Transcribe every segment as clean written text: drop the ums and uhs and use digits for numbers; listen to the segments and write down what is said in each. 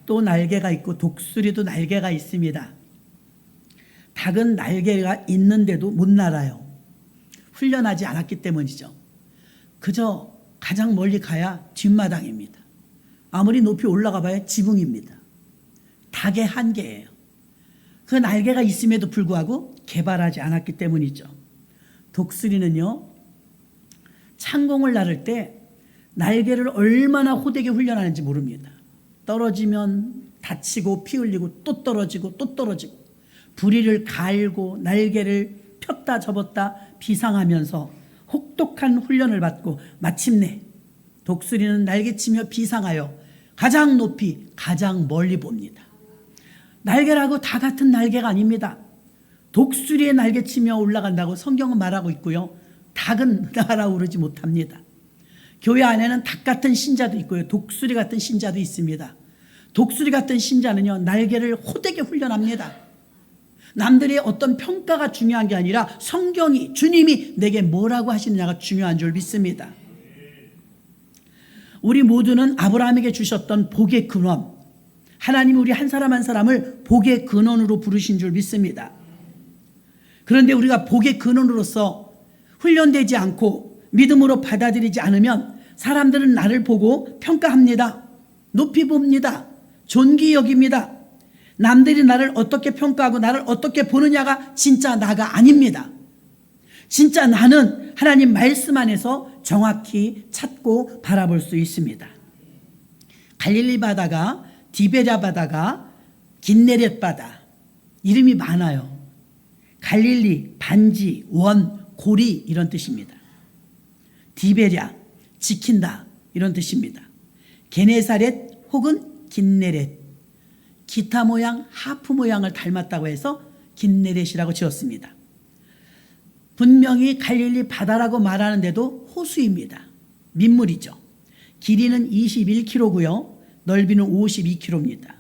닭도 날개가 있고 독수리도 날개가 있습니다. 닭은 날개가 있는데도 못 날아요. 훈련하지 않았기 때문이죠. 그저 가장 멀리 가야 뒷마당입니다. 아무리 높이 올라가 봐야 지붕입니다. 닭의 한계예요. 그 날개가 있음에도 불구하고 개발하지 않았기 때문이죠. 독수리는요, 창공을 나를 때 날개를 얼마나 호되게 훈련하는지 모릅니다. 떨어지면 다치고 피 흘리고 또 떨어지고 또 떨어지고 부리를 갈고 날개를 폈다 접었다 비상하면서 혹독한 훈련을 받고 마침내 독수리는 날개치며 비상하여 가장 높이 가장 멀리 봅니다. 날개라고 다 같은 날개가 아닙니다. 독수리의 날개치며 올라간다고 성경은 말하고 있고요. 닭은 날아오르지 못합니다. 교회 안에는 닭 같은 신자도 있고요. 독수리 같은 신자도 있습니다. 독수리 같은 신자는요, 날개를 호되게 훈련합니다. 남들의 어떤 평가가 중요한 게 아니라 성경이, 주님이 내게 뭐라고 하시느냐가 중요한 줄 믿습니다. 우리 모두는 아브라함에게 주셨던 복의 근원, 하나님이 우리 한 사람 한 사람을 복의 근원으로 부르신 줄 믿습니다. 그런데 우리가 복의 근원으로서 훈련되지 않고 믿음으로 받아들이지 않으면 사람들은 나를 보고 평가합니다. 높이 봅니다. 존귀 여깁니다. 남들이 나를 어떻게 평가하고 나를 어떻게 보느냐가 진짜 나가 아닙니다. 진짜 나는 하나님 말씀 안에서 정확히 찾고 바라볼 수 있습니다. 갈릴리 바다가 디베랴 바다가 긴네렛 바다, 이름이 많아요. 갈릴리, 반지, 원, 고리 이런 뜻입니다. 디베랴, 지킨다 이런 뜻입니다. 게네사렛 혹은 긴네렛, 기타 모양, 하프 모양을 닮았다고 해서 긴네렛이라고 지었습니다. 분명히 갈릴리 바다라고 말하는데도 호수입니다. 민물이죠. 길이는 21km고요. 넓이는 52km입니다.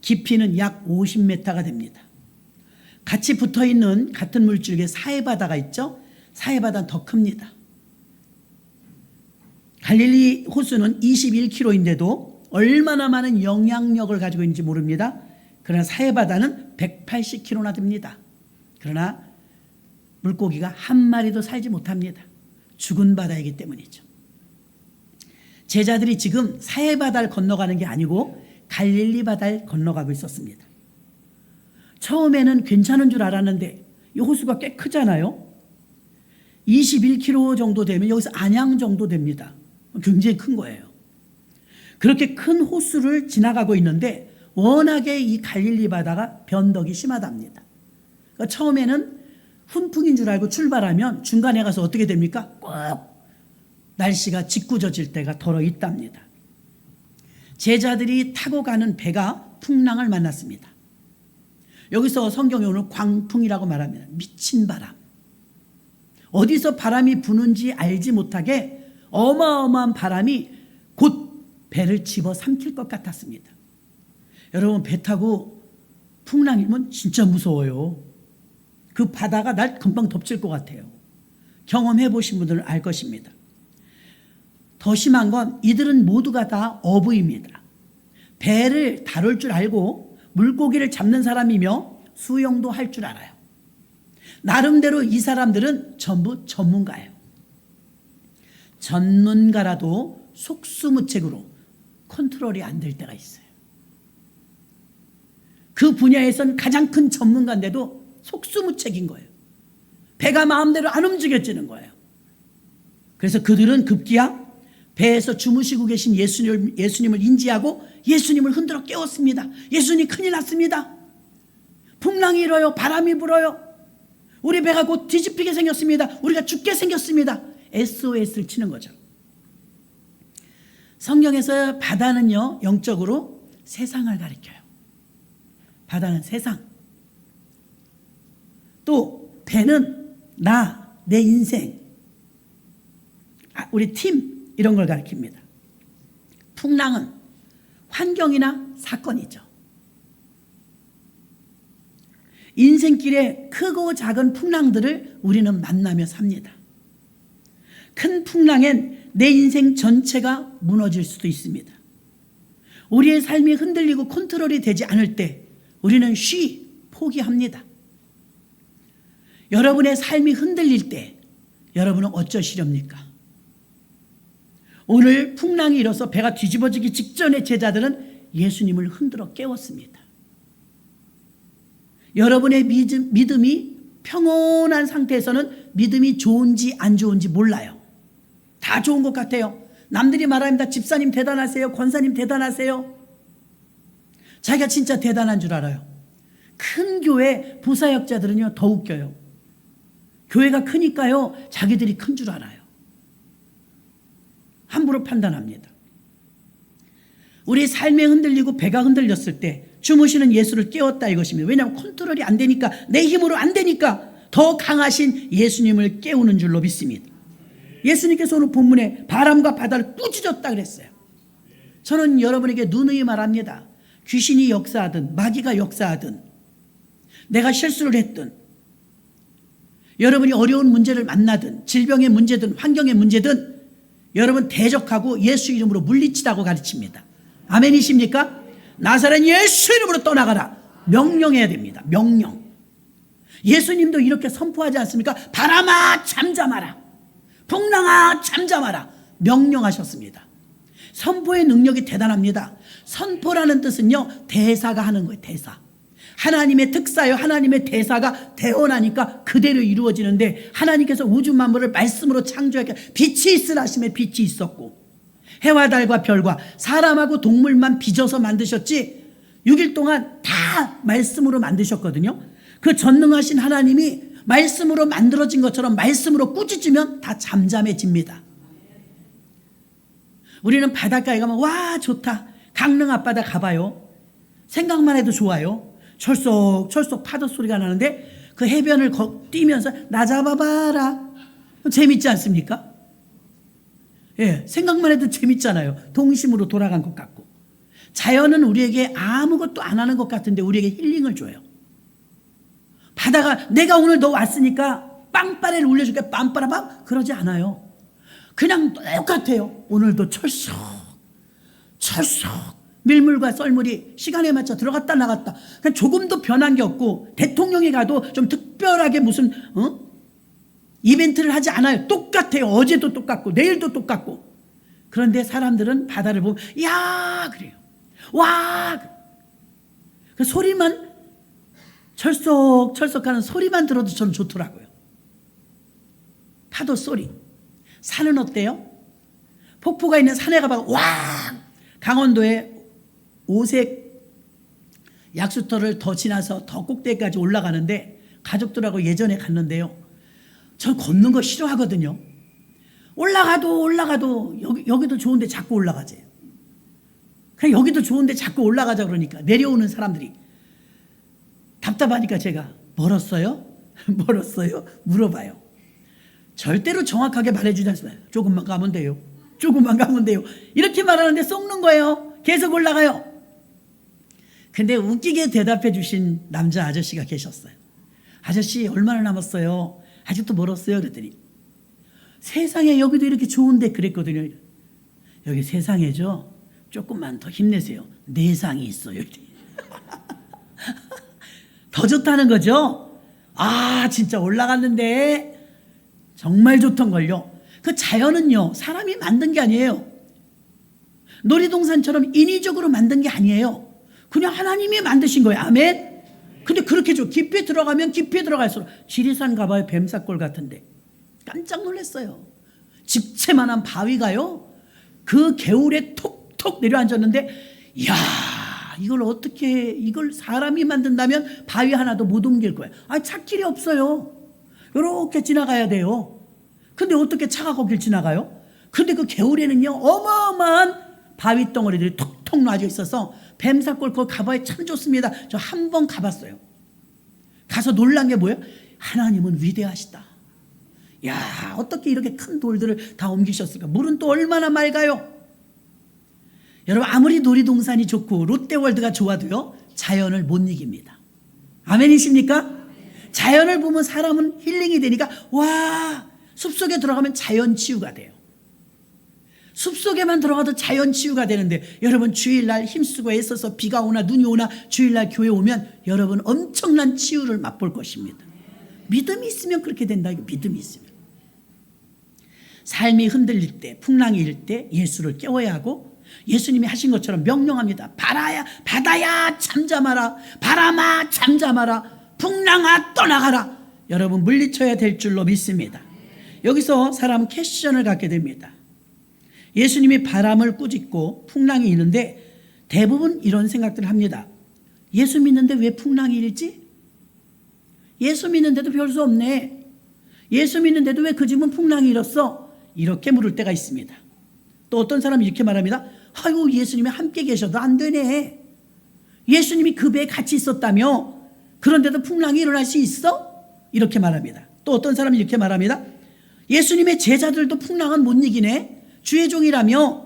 깊이는 약 50m가 됩니다. 같이 붙어있는 같은 물줄기에 사해바다가 있죠. 사해바다는 더 큽니다. 갈릴리 호수는 21km인데도 얼마나 많은 영향력을 가지고 있는지 모릅니다. 그러나 사해바다는 180km나 됩니다. 그러나 물고기가 한 마리도 살지 못합니다. 죽은 바다이기 때문이죠. 제자들이 지금 사해바다를 건너가는 게 아니고 갈릴리 바다를 건너가고 있었습니다. 처음에는 괜찮은 줄 알았는데 이 호수가 꽤 크잖아요. 21km 정도 되면 여기서 안양 정도 됩니다. 굉장히 큰 거예요. 그렇게 큰 호수를 지나가고 있는데 워낙에 이 갈릴리 바다가 변덕이 심하답니다. 그러니까 처음에는 훈풍인 줄 알고 출발하면 중간에 가서 어떻게 됩니까? 꼭 날씨가 짓궂어질 때가 덜어 있답니다. 제자들이 타고 가는 배가 풍랑을 만났습니다. 여기서 성경에 오늘 광풍이라고 말합니다. 미친 바람. 어디서 바람이 부는지 알지 못하게 어마어마한 바람이 곧 배를 집어삼킬 것 같았습니다. 여러분, 배 타고 풍랑이면 진짜 무서워요. 그 바다가 날 금방 덮칠 것 같아요. 경험해 보신 분들은 알 것입니다. 더 심한 건 이들은 모두가 다 어부입니다. 배를 다룰 줄 알고 물고기를 잡는 사람이며 수영도 할 줄 알아요. 나름대로 이 사람들은 전부 전문가예요. 전문가라도 속수무책으로 컨트롤이 안 될 때가 있어요. 그 분야에선 가장 큰 전문가인데도 속수무책인 거예요. 배가 마음대로 안 움직여지는 거예요. 그래서 그들은 급기야 배에서 주무시고 계신 예수님을 인지하고 예수님을 흔들어 깨웠습니다. 예수님, 큰일 났습니다. 풍랑이 일어요. 바람이 불어요. 우리 배가 곧 뒤집히게 생겼습니다. 우리가 죽게 생겼습니다. SOS를 치는 거죠. 성경에서 바다는요, 영적으로 세상을 가리켜요. 바다는 세상. 또 배는 나, 내 인생, 우리 팀, 이런 걸 가리킵니다. 풍랑은 환경이나 사건이죠. 인생길에 크고 작은 풍랑들을 우리는 만나며 삽니다. 큰 풍랑엔 내 인생 전체가 무너질 수도 있습니다. 우리의 삶이 흔들리고 컨트롤이 되지 않을 때 우리는 포기합니다. 여러분의 삶이 흔들릴 때 여러분은 어쩌시렵니까? 오늘 풍랑이 일어서 배가 뒤집어지기 직전에 제자들은 예수님을 흔들어 깨웠습니다. 여러분의 믿음이 평온한 상태에서는 믿음이 좋은지 안 좋은지 몰라요. 다 좋은 것 같아요. 남들이 말합니다. 집사님 대단하세요. 권사님 대단하세요. 자기가 진짜 대단한 줄 알아요. 큰 교회 부사역자들은요 더 웃겨요. 교회가 크니까요 자기들이 큰 줄 알아요. 함부로 판단합니다. 우리 삶에 흔들리고 배가 흔들렸을 때 주무시는 예수를 깨웠다 이것입니다. 왜냐하면 컨트롤이 안 되니까, 내 힘으로 안 되니까 더 강하신 예수님을 깨우는 줄로 믿습니다. 예수님께서 오늘 본문에 바람과 바다를 꾸짖었다 그랬어요. 저는 여러분에게 누누이 말합니다. 귀신이 역사하든 마귀가 역사하든 내가 실수를 했든 여러분이 어려운 문제를 만나든 질병의 문제든 환경의 문제든 여러분 대적하고 예수 이름으로 물리치라고 가르칩니다. 아멘이십니까? 나사렛 예수 이름으로 떠나가라. 명령해야 됩니다. 명령. 예수님도 이렇게 선포하지 않습니까? 바람아 잠잠하라. 풍랑아 잠잠하라. 명령하셨습니다. 선포의 능력이 대단합니다. 선포라는 뜻은요 대사가 하는 거예요. 대사. 하나님의 특사요 하나님의 대사가 대언하니까 그대로 이루어지는데, 하나님께서 우주 만물을 말씀으로 창조하니까 빛이 있으라 하심에 빛이 있었고, 해와 달과 별과 사람하고 동물만 빚어서 만드셨지 6일 동안 다 말씀으로 만드셨거든요. 그 전능하신 하나님이 말씀으로 만들어진 것처럼 말씀으로 꾸짖으면 다 잠잠해집니다. 우리는 바닷가에 가면 와 좋다, 강릉 앞바다 가봐요. 생각만 해도 좋아요. 철썩철썩 파도 소리가 나는데 그 해변을 뛰면서 나 잡아봐라. 재밌지 않습니까? 예, 생각만 해도 재밌잖아요. 동심으로 돌아간 것 같고. 자연은 우리에게 아무것도 안 하는 것 같은데 우리에게 힐링을 줘요. 바다가 내가 오늘 너 왔으니까 빵빠레를 울려줄게 빰빠라빵 그러지 않아요. 그냥 똑같아요. 오늘도 철썩 밀물과 썰물이 시간에 맞춰 들어갔다 나갔다. 그냥 조금도 변한 게 없고, 대통령이 가도 좀 특별하게 무슨 이벤트를 하지 않아요. 똑같아요. 어제도 똑같고 내일도 똑같고. 그런데 사람들은 바다를 보면 야 그래요. 와 그 소리만 철썩철썩하는 소리만 들어도 저는 좋더라고요. 파도 소리. 산은 어때요? 폭포가 있는 산에 가봐. 와 강원도에 오색 약수터를 더 지나서 더 꼭대기까지 올라가는데 가족들하고 예전에 갔는데요. 저 걷는 거 싫어하거든요. 올라가도 여기도 좋은데 자꾸 올라가지. 그냥 여기도 좋은데 자꾸 올라가자 그러니까 내려오는 사람들이 답답하니까 제가 멀었어요? 멀었어요? 물어봐요. 절대로 정확하게 말해주지 않습니다. 조금만 가면 돼요. 조금만 가면 돼요. 이렇게 말하는데 썩는 거예요. 계속 올라가요. 근데 웃기게 대답해 주신 남자 아저씨가 계셨어요. 아저씨 얼마나 남았어요? 아직도 멀었어요. 그랬더니 세상에 여기도 이렇게 좋은데 그랬거든요. 여기 세상에죠. 조금만 더 힘내세요. 내상이 있어요. 더 좋다는 거죠. 아 진짜 올라갔는데 정말 좋던걸요. 그 자연은요 사람이 만든 게 아니에요. 놀이동산처럼 인위적으로 만든 게 아니에요. 그냥 하나님이 만드신 거예요. 아멘. 근데 그렇게 깊이 들어가면 깊이 들어갈수록 지리산 가봐요. 뱀사골 같은데 깜짝 놀랐어요. 집채만한 바위가요 그 개울에 톡톡 내려앉았는데 이야 이걸 어떻게 이걸 사람이 만든다면 바위 하나도 못 옮길 거예요. 아 차길이 없어요. 이렇게 지나가야 돼요. 근데 어떻게 차가 거길 지나가요? 근데 그 개울에는요 어마어마한 바위 덩어리들이 톡톡 놔져 있어서 뱀사골 거기 가봐야 참 좋습니다. 저 한 번 가봤어요. 가서 놀란 게 뭐예요? 하나님은 위대하시다. 야 어떻게 이렇게 큰 돌들을 다 옮기셨을까? 물은 또 얼마나 맑아요. 여러분 아무리 놀이동산이 좋고 롯데월드가 좋아도요 자연을 못 이깁니다. 아멘이십니까? 자연을 보면 사람은 힐링이 되니까 와 숲속에 들어가면 자연 치유가 돼요. 숲속에만 들어가도 자연 치유가 되는데 여러분 주일날 힘쓰고 애써서 비가 오나 눈이 오나 주일날 교회 오면 여러분 엄청난 치유를 맛볼 것입니다. 믿음이 있으면 그렇게 된다. 이거 믿음이 있으면. 삶이 흔들릴 때, 풍랑이 일 때 예수를 깨워야 하고 예수님이 하신 것처럼 명령합니다. 바다야 잠잠하라. 바람아 잠잠하라. 풍랑아 떠나가라. 여러분 물리쳐야 될 줄로 믿습니다. 여기서 사람은 퀘스천을 갖게 됩니다. 예수님이 바람을 꾸짖고 풍랑이 일는데 대부분 이런 생각들을 합니다. 예수 믿는데 왜 풍랑이 일지? 예수 믿는데도 별 수 없네. 예수 믿는데도 왜 그 집은 풍랑이 일었어? 이렇게 물을 때가 있습니다. 또 어떤 사람이 이렇게 말합니다. 아이고 예수님이 함께 계셔도 안 되네. 예수님이 그 배에 같이 있었다며 그런데도 풍랑이 일어날 수 있어? 이렇게 말합니다. 또 어떤 사람이 이렇게 말합니다. 예수님의 제자들도 풍랑은 못 이기네. 주의 종이라며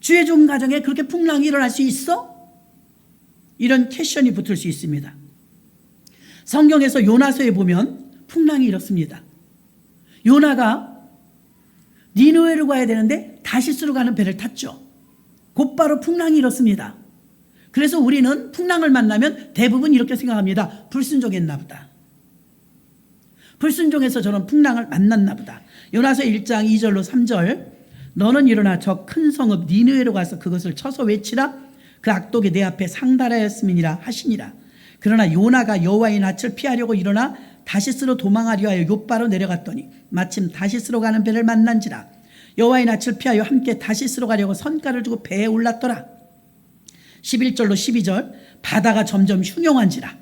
주의 종 가정에 그렇게 풍랑이 일어날 수 있어? 이런 퀘션이 붙을 수 있습니다. 성경에서 요나서에 보면 풍랑이 이렇습니다. 요나가 니느웨로 가야 되는데 다시스로 가는 배를 탔죠. 곧바로 풍랑이 일었습니다. 그래서 우리는 풍랑을 만나면 대부분 이렇게 생각합니다. 불순종했나 보다. 불순종해서 저는 풍랑을 만났나 보다. 요나서 1장 2절로 3절 너는 일어나 저 큰 성읍 니느웨로 가서 그것을 쳐서 외치라. 그 악독이 내 앞에 상달하였음이니라 하시니라. 그러나 요나가 여호와의 낯을 피하려고 일어나 다시스로 도망하려 하여 욥바로 내려갔더니 마침 다시스로 가는 배를 만난지라. 여호와의 낯을 피하여 함께 다시스로 가려고 선가를 두고 배에 올랐더라. 11절로 12절 바다가 점점 흉용한지라.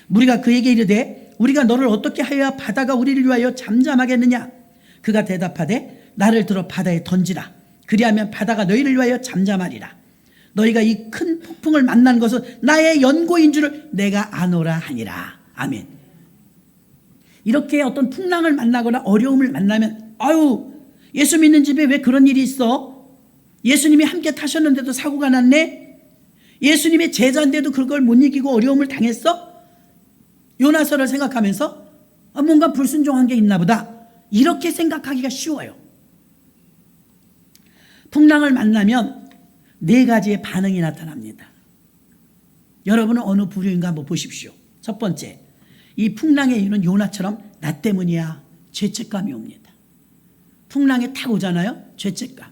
무리가 그에게 이르되 우리가 너를 어떻게 하여야 바다가 우리를 위하여 잠잠하겠느냐. 그가 대답하되 나를 들어 바다에 던지라. 그리하면 바다가 너희를 위하여 잠잠하리라. 너희가 이 큰 폭풍을 만난 것은 나의 연고인 줄을 내가 아노라 하니라. 아멘. 이렇게 어떤 풍랑을 만나거나 어려움을 만나면 아유 예수 믿는 집에 왜 그런 일이 있어? 예수님이 함께 타셨는데도 사고가 났네? 예수님의 제자인데도 그걸 못 이기고 어려움을 당했어? 요나서를 생각하면서 뭔가 불순종한 게 있나 보다. 이렇게 생각하기가 쉬워요. 풍랑을 만나면 네 가지의 반응이 나타납니다. 여러분은 어느 부류인가 한번 보십시오. 첫 번째, 이 풍랑의 이유는 요나처럼 나 때문이야. 죄책감이 옵니다. 풍랑이 탁 오잖아요. 죄책감.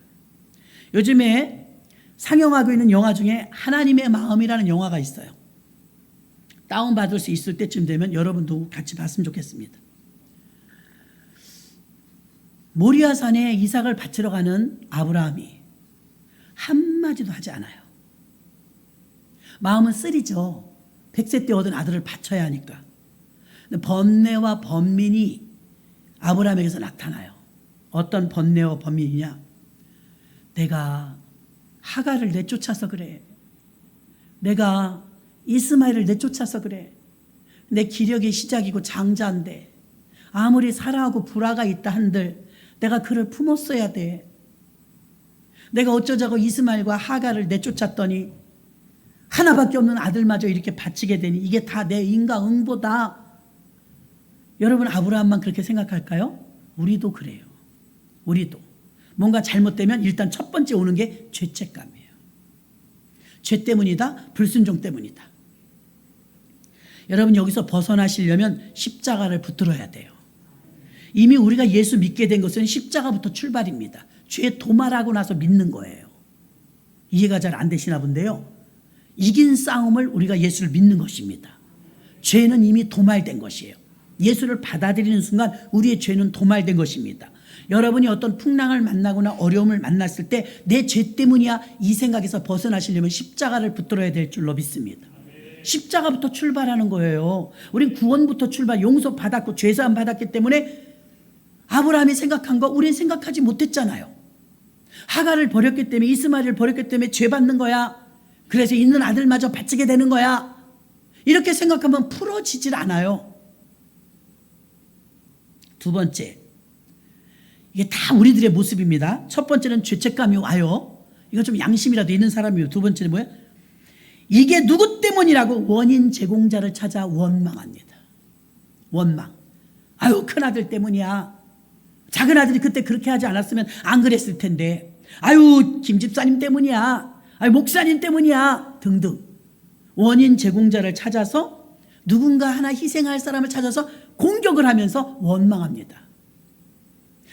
요즘에 상영하고 있는 영화 중에 하나님의 마음이라는 영화가 있어요. 다운받을 수 있을 때쯤 되면 여러분도 같이 봤으면 좋겠습니다. 모리아산에 이삭을 바치러 가는 아브라함이 한마디도 하지 않아요. 마음은 쓰리죠. 100세 때 얻은 아들을 바쳐야 하니까. 번뇌와 번민이 아브라함에게서 나타나요. 어떤 번뇌와 번민이냐. 내가 하갈을 내쫓아서 그래. 내가 이스마엘을 내쫓아서 그래. 내 기력의 시작이고 장자인데 아무리 사라하고 불화가 있다 한들 내가 그를 품었어야 돼. 내가 어쩌자고 이스마엘과 하갈을 내쫓았더니 하나밖에 없는 아들마저 이렇게 바치게 되니 이게 다 내 인과응보다. 여러분 아브라함만 그렇게 생각할까요? 우리도 그래요. 우리도 뭔가 잘못되면 일단 첫 번째 오는 게 죄책감이에요. 죄 때문이다. 불순종 때문이다. 여러분 여기서 벗어나시려면 십자가를 붙들어야 돼요. 이미 우리가 예수 믿게 된 것은 십자가부터 출발입니다. 죄 도말하고 나서 믿는 거예요. 이해가 잘 안 되시나 본데요. 이긴 싸움을 우리가 예수를 믿는 것입니다. 죄는 이미 도말된 것이에요. 예수를 받아들이는 순간 우리의 죄는 도말된 것입니다. 여러분이 어떤 풍랑을 만나거나 어려움을 만났을 때 내 죄 때문이야 이 생각에서 벗어나시려면 십자가를 붙들어야 될 줄로 믿습니다. 십자가부터 출발하는 거예요. 우린 구원부터 출발, 용서 받았고 죄사함 받았기 때문에 아브라함이 생각한 거 우리는 생각하지 못했잖아요. 하갈을 버렸기 때문에 이스마엘을 버렸기 때문에 죄 받는 거야. 그래서 있는 아들마저 바치게 되는 거야. 이렇게 생각하면 풀어지질 않아요. 두 번째, 이게 다 우리들의 모습입니다. 첫 번째는 죄책감이 와요. 이거 좀 양심이라도 있는 사람이에요. 두 번째는 뭐예요? 이게 누구 때문이라고 원인 제공자를 찾아 원망합니다. 원망. 아유 큰아들 때문이야. 작은 아들이 그때 그렇게 하지 않았으면 안 그랬을 텐데. 아유, 김 집사님 때문이야. 아유, 목사님 때문이야. 등등. 원인 제공자를 찾아서 누군가 하나 희생할 사람을 찾아서 공격을 하면서 원망합니다.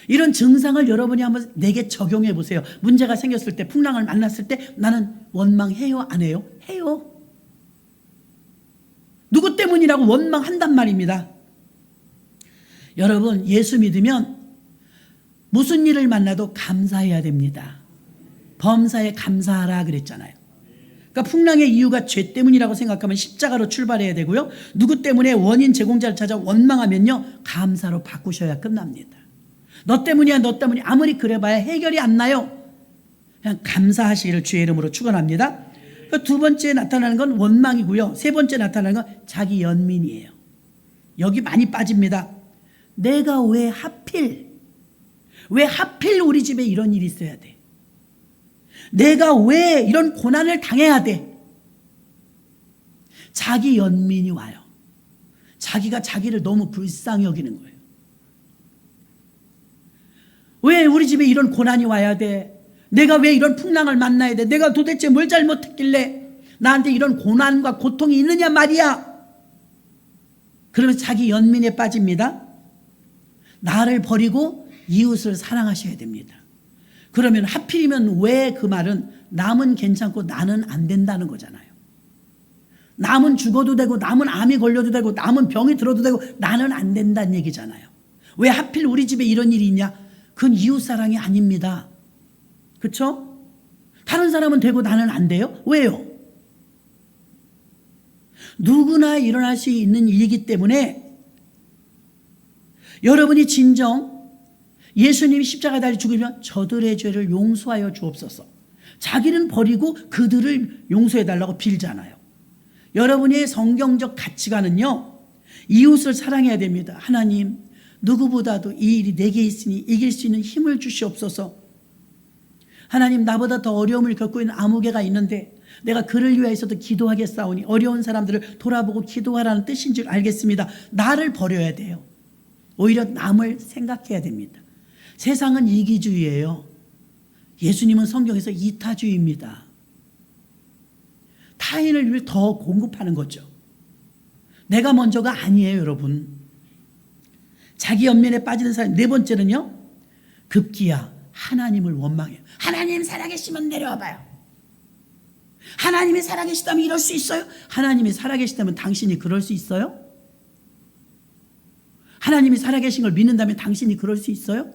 이런 증상을 여러분이 한번 내게 적용해 보세요. 문제가 생겼을 때, 풍랑을 만났을 때 나는 원망해요? 안 해요? 해요. 누구 때문이라고 원망한단 말입니다. 여러분, 예수 믿으면 무슨 일을 만나도 감사해야 됩니다. 범사에 감사하라 그랬잖아요. 그러니까 풍랑의 이유가 죄 때문이라고 생각하면 십자가로 출발해야 되고요. 누구 때문에 원인 제공자를 찾아 원망하면요, 감사로 바꾸셔야 끝납니다. 너 때문이야, 너 때문이 아무리 그래봐야 해결이 안 나요. 그냥 감사하시기를 주의 이름으로 축원합니다. 두 번째 나타나는 건 원망이고요. 세 번째 나타나는 건 자기 연민이에요. 여기 많이 빠집니다. 내가 왜 하필 우리 집에 이런 일이 있어야 돼? 내가 왜 이런 고난을 당해야 돼? 자기 연민이 와요. 자기가 자기를 너무 불쌍히 여기는 거예요. 왜 우리 집에 이런 고난이 와야 돼? 내가 왜 이런 풍랑을 만나야 돼? 내가 도대체 뭘 잘못했길래 나한테 이런 고난과 고통이 있느냐 말이야. 그러면서 자기 연민에 빠집니다. 나를 버리고 이웃을 사랑하셔야 됩니다. 그러면 하필이면 왜 그 말은 남은 괜찮고 나는 안 된다는 거잖아요. 남은 죽어도 되고 남은 암이 걸려도 되고 남은 병이 들어도 되고 나는 안 된다는 얘기잖아요. 왜 하필 우리 집에 이런 일이 있냐? 그건 이웃사랑이 아닙니다. 그렇죠? 다른 사람은 되고 나는 안 돼요? 왜요? 누구나 일어날 수 있는 일이기 때문에 여러분이 진정 예수님이 십자가 달려 죽으면 저들의 죄를 용서하여 주옵소서. 자기는 버리고 그들을 용서해 달라고 빌잖아요. 여러분의 성경적 가치관은요, 이웃을 사랑해야 됩니다. 하나님, 누구보다도 이 일이 내게 있으니 이길 수 있는 힘을 주시옵소서. 하나님, 나보다 더 어려움을 겪고 있는 아무개가 있는데 내가 그를 위하여서도 기도하겠사오니 어려운 사람들을 돌아보고 기도하라는 뜻인 줄 알겠습니다. 나를 버려야 돼요. 오히려 남을 생각해야 됩니다. 세상은 이기주의예요. 예수님은 성경에서 이타주의입니다. 타인을 위해 더 공급하는 거죠. 내가 먼저가 아니에요, 여러분. 자기 연민에 빠지는 사람. 네 번째는요, 급기야 하나님을 원망해요. 하나님 살아계시면 내려와봐요. 하나님이 살아계시다면 이럴 수 있어요? 하나님이 살아계시다면 당신이 그럴 수 있어요? 하나님이 살아계신 걸 믿는다면 당신이 그럴 수 있어요?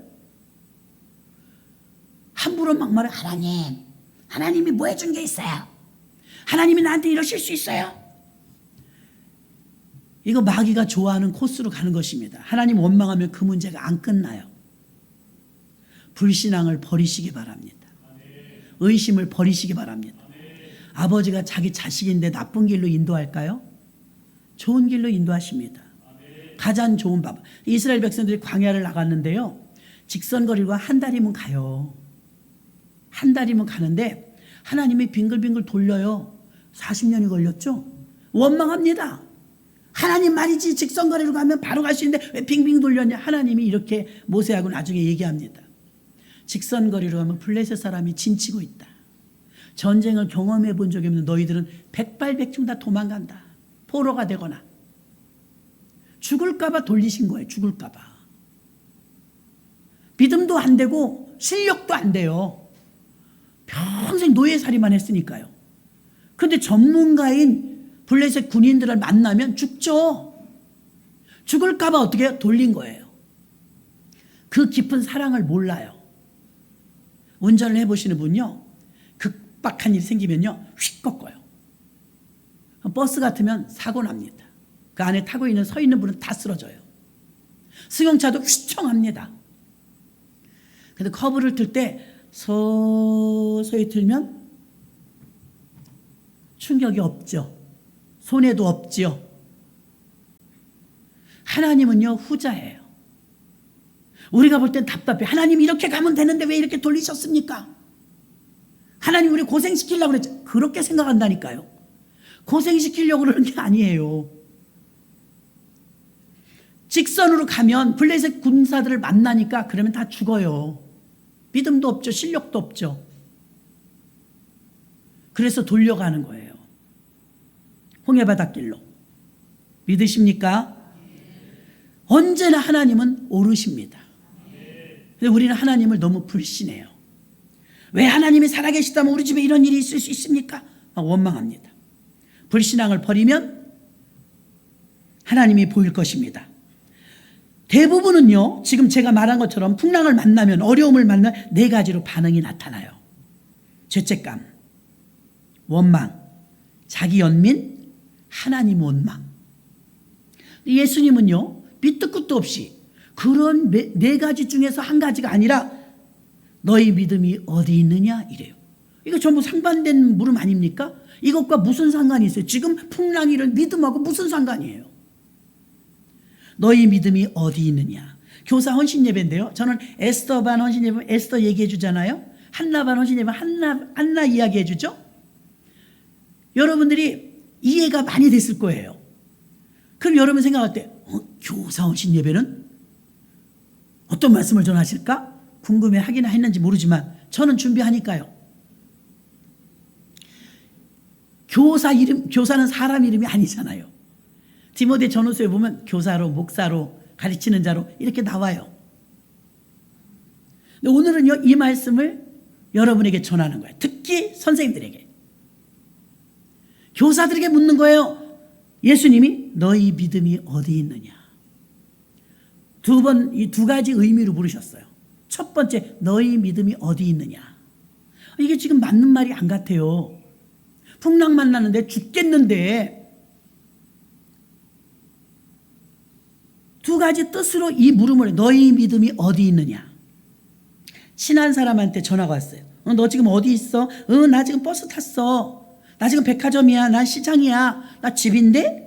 함부로 막 말해. 하나님이 뭐 해준 게 있어요? 하나님이 나한테 이러실 수 있어요? 이거 마귀가 좋아하는 코스로 가는 것입니다. 하나님 원망하면 그 문제가 안 끝나요. 불신앙을 버리시기 바랍니다. 의심을 버리시기 바랍니다. 아버지가 자기 자식인데 나쁜 길로 인도할까요? 좋은 길로 인도하십니다. 가장 좋은 밥. 이스라엘 백성들이 광야를 나갔는데요, 직선거리고 한 달이면 가요. 한 달이면 가는데 하나님이 빙글빙글 돌려요. 40년이 걸렸죠. 원망합니다. 하나님 말이지 직선거리로 가면 바로 갈 수 있는데 왜 빙빙 돌렸냐. 하나님이 이렇게 모세하고 나중에 얘기합니다. 직선거리로 가면 블레셋 사람이 진치고 있다. 전쟁을 경험해 본 적이 없는 너희들은 백발백중 다 도망간다. 포로가 되거나 죽을까 봐 돌리신 거예요. 죽을까 봐. 믿음도 안 되고 실력도 안 돼요. 평생 노예살이만 했으니까요. 그런데 전문가인 블레셋 군인들을 만나면 죽죠. 죽을까 봐 어떻게 해요? 돌린 거예요. 그 깊은 사랑을 몰라요. 운전을 해보시는 분요, 급박한 일이 생기면요 휙 꺾어요. 버스 같으면 사고 납니다. 그 안에 타고 있는 서 있는 분은 다 쓰러져요. 승용차도 휘청합니다. 근데 커브를 틀 때 서서히 틀면 충격이 없죠. 손해도 없지요. 하나님은요 후자예요. 우리가 볼 땐 답답해. 하나님 이렇게 가면 되는데 왜 이렇게 돌리셨습니까? 하나님 우리 고생시키려고 그랬죠. 그렇게 생각한다니까요. 고생시키려고 그러는 게 아니에요. 직선으로 가면 블레셋 군사들을 만나니까 그러면 다 죽어요. 믿음도 없죠. 실력도 없죠. 그래서 돌려가는 거예요. 홍해바닷길로. 믿으십니까? 언제나 하나님은 오르십니다. 근데 우리는 하나님을 너무 불신해요. 왜 하나님이 살아계시다면 우리 집에 이런 일이 있을 수 있습니까? 막 원망합니다. 불신앙을 버리면 하나님이 보일 것입니다. 대부분은요, 지금 제가 말한 것처럼 풍랑을 만나면, 어려움을 만나면 4가지로 반응이 나타나요. 죄책감, 원망, 자기 연민, 하나님 원망. 예수님은요, 밑도 끝도 없이 그런 4가지 중에서 한 가지가 아니라 너희 믿음이 어디 있느냐 이래요. 이거 전부 상반된 물음 아닙니까? 이것과 무슨 상관이 있어요? 지금 풍랑이를 믿음하고 무슨 상관이에요? 너희 믿음이 어디 있느냐. 교사 헌신 예배인데요. 저는 에스더 반 헌신 예배, 에스더 얘기해 주잖아요. 한나 반 헌신 예배, 한나 이야기해 주죠. 여러분들이 이해가 많이 됐을 거예요. 그럼 여러분 생각할 때 교사 헌신 예배는 어떤 말씀을 전하실까? 궁금해 하긴 했는지 모르지만 저는 준비하니까요. 교사는 사람 이름이 아니잖아요. 디모데 전후서에 보면 교사로, 목사로, 가르치는 자로 이렇게 나와요. 근데 오늘은요, 이 말씀을 여러분에게 전하는 거예요. 특히 선생님들에게. 교사들에게 묻는 거예요. 예수님이 너희 믿음이 어디 있느냐. 이 2가지 의미로 물으셨어요. 첫 번째, 너희 믿음이 어디 있느냐. 이게 지금 맞는 말이 안 같아요. 풍랑 만나는데 죽겠는데 2가지 뜻으로 이 물음을 해요. 너희 믿음이 어디 있느냐. 친한 사람한테 전화가 왔어요. 너 지금 어디 있어? 나 지금 버스 탔어. 나 지금 백화점이야. 난 시장이야. 나 집인데?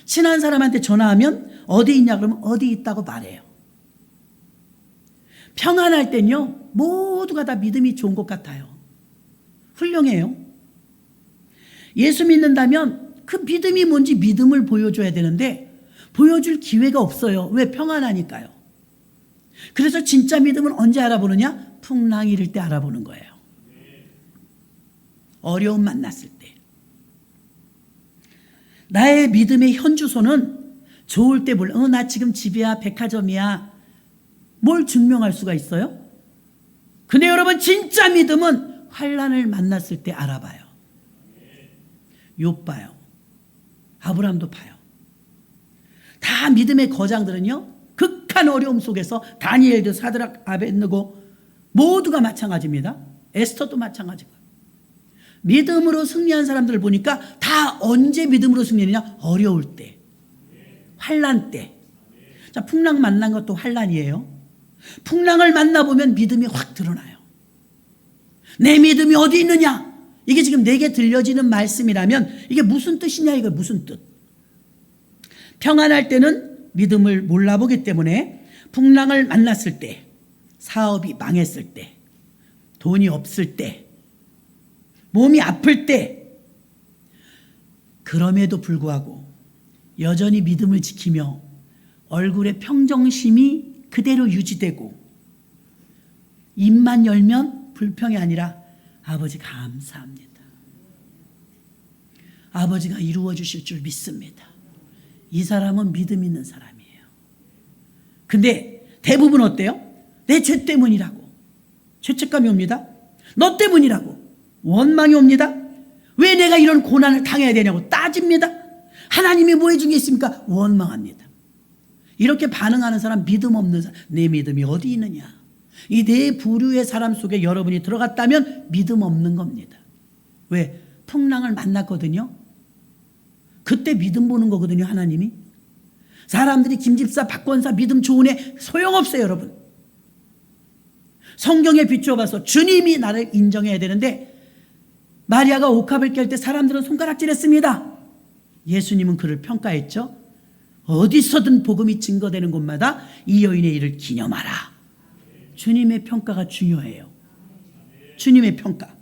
친한 사람한테 전화하면 어디 있냐 그러면 어디 있다고 말해요. 평안할 땐요, 모두가 다 믿음이 좋은 것 같아요. 훌륭해요. 예수 믿는다면 그 믿음이 뭔지 믿음을 보여줘야 되는데 보여줄 기회가 없어요. 왜? 평안하니까요. 그래서 진짜 믿음은 언제 알아보느냐? 풍랑이 이를 때 알아보는 거예요. 어려움 만났을 때. 나의 믿음의 현주소는 좋을 때 몰라. 나 지금 집이야, 백화점이야. 뭘 증명할 수가 있어요? 근데 여러분, 진짜 믿음은 환난을 만났을 때 알아봐요. 욥 봐요. 아브라함도 봐요. 다 믿음의 거장들은요, 극한 어려움 속에서 다니엘도, 사드락, 아벳느고 모두가 마찬가지입니다. 에스더도 마찬가지고. 믿음으로 승리한 사람들을 보니까 다 언제 믿음으로 승리했느냐? 어려울 때, 환난 때. 자, 풍랑 만난 것도 환난이에요. 풍랑을 만나보면 믿음이 확 드러나요. 내 믿음이 어디 있느냐? 이게 지금 내게 들려지는 말씀이라면 이게 무슨 뜻이냐? 이거 무슨 뜻? 평안할 때는 믿음을 몰라보기 때문에 풍랑을 만났을 때, 사업이 망했을 때, 돈이 없을 때, 몸이 아플 때, 그럼에도 불구하고 여전히 믿음을 지키며 얼굴에 평정심이 그대로 유지되고 입만 열면 불평이 아니라 아버지 감사합니다. 아버지가 이루어 주실 줄 믿습니다. 이 사람은 믿음 있는 사람이에요. 근데 대부분 어때요? 내 죄 때문이라고. 죄책감이 옵니다. 너 때문이라고. 원망이 옵니다. 왜 내가 이런 고난을 당해야 되냐고 따집니다. 하나님이 뭐 해준 게 있습니까? 원망합니다. 이렇게 반응하는 사람, 믿음 없는 사람, 내 믿음이 어디 있느냐. 이 네 부류의 사람 속에 여러분이 들어갔다면 믿음 없는 겁니다. 왜? 풍랑을 만났거든요. 그때 믿음 보는 거거든요, 하나님이. 사람들이 김집사, 박권사 믿음 좋은 애 소용없어요, 여러분. 성경에 비추어봐서 주님이 나를 인정해야 되는데 마리아가 옥합을 깰 때 사람들은 손가락질했습니다. 예수님은 그를 평가했죠. 어디서든 복음이 증거되는 곳마다 이 여인의 일을 기념하라. 주님의 평가가 중요해요. 주님의 평가.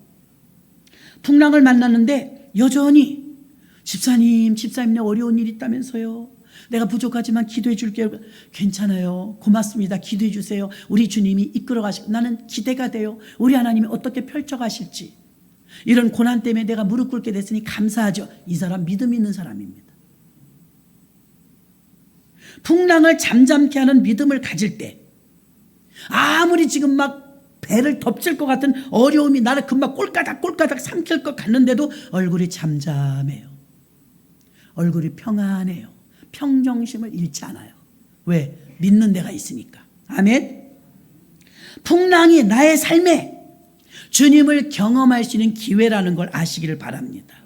풍랑을 만났는데 여전히 집사님 어려운 일 있다면서요. 내가 부족하지만 기도해 줄게요. 괜찮아요. 고맙습니다. 기도해 주세요. 우리 주님이 이끌어 가시고 나는 기대가 돼요. 우리 하나님이 어떻게 펼쳐 가실지. 이런 고난 때문에 내가 무릎 꿇게 됐으니 감사하죠. 이 사람 믿음 있는 사람입니다. 풍랑을 잠잠케 하는 믿음을 가질 때 아무리 지금 막 배를 덮칠 것 같은 어려움이 나를 금방 꼴까닥 삼킬 것 같는데도 얼굴이 잠잠해요. 얼굴이 평안해요. 평정심을 잃지 않아요. 왜? 믿는 데가 있으니까. 아멘. 풍랑이 나의 삶에 주님을 경험할 수 있는 기회라는 걸 아시기를 바랍니다.